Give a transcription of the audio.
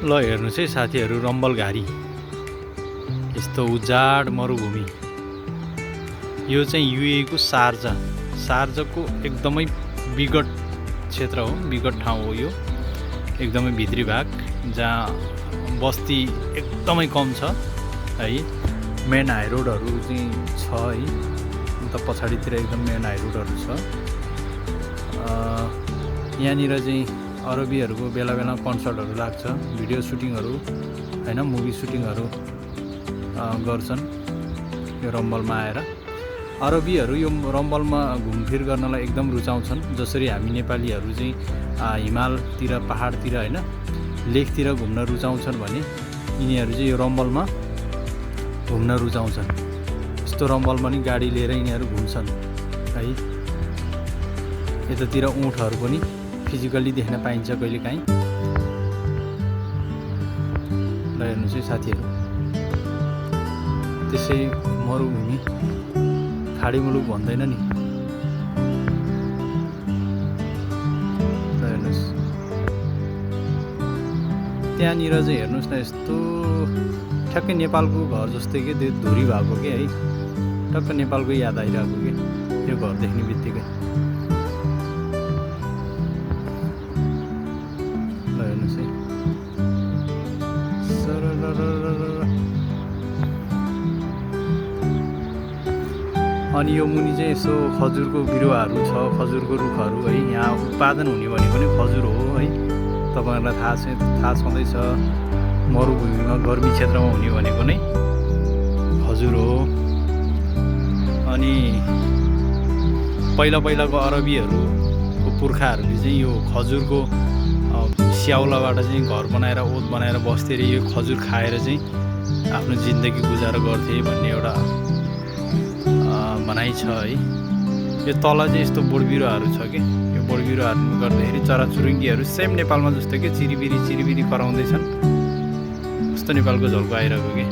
ल हेर्नुहोस् है साथीहरू, रम्बलघारी यस्तो उजाड मरुभूमि। यो चाहिँ युएईको शारजाको एकदमै विकट क्षेत्र हो, विकट ठाउँ हो यो। एकदमै भित्री भाग जहाँ बस्ती एकदमै कम छ है। मेन हाइरोडहरू चाहिँ छ है, उता पछाडितिर एकदम मेन हाइरोडहरू छ। यहाँनिर चाहिँ अरबीहरूको बेला बेला कन्सर्टहरू लाग्छ, भिडियो सुटिङहरू होइन, मुभी सुटिङहरू गर्छन् यो रम्बलमा आएर। अरबीहरू यो रम्बलमा घुमफिर गर्नलाई एकदम रुचाउँछन्। जसरी हामी नेपालीहरू चाहिँ हिमालतिर, पहाडतिर होइन, लेकतिर घुम्न रुचाउँछन् भने यिनीहरू चाहिँ यो रम्बलमा घुम्न रुचाउँछन्। यस्तो रम्बलमा नि गाडी लिएर यिनीहरू घुम्छन् है। यतातिर ऊँटहरू पनि फिजिकल्ली देख्न पाइन्छ कहिलेकाहीँ। ल हेर्नुहोस् है साथीहरू, त्यसै मरुभूमि खाडी मुलुक भन्दैन नि। ल हेर्नुहोस् त्यहाँनिर चाहिँ हेर्नुहोस् न, यस्तो ठ्याक्कै नेपालको घर जस्तै के, त्यो धुरी भएको के है, टक्क नेपालको याद आइरहेको के यो घर देख्ने बित्तिकै। ल हेर्नुहोस् है, अनि यो मुनि चाहिँ यसो खजुरको बिरुवाहरू छ, खजुरको रुखहरू है। यहाँ उत्पादन हुने भनेको नै खजुर हो है। तपाईँहरूलाई थाहा छँदैछ, मरुभूमिमा गर्मी क्षेत्रमा हुने भनेको नै खजुर हो। अनि पहिलाको अरबीहरूको पुर्खाहरूले चाहिँ यो खजुरको स्याउलाबाट चाहिँ घर बनाएर, ओत बनाएर बस्थे र यो खजुर खाएर चाहिँ आफ्नो जिन्दगी गुजारा गर्थे भन्ने एउटा भनाइ छ है। यो तल चाहिँ यस्तो बोटबिरुवाहरू छ कि, यो बोटबिरुवाहरू गर्दाखेरि चराचुरुङ्गीहरू सेम नेपालमा जस्तो कि चिरिबिरी कराउँदैछन्। कस्तो नेपालको झल्को आइरहेको कि।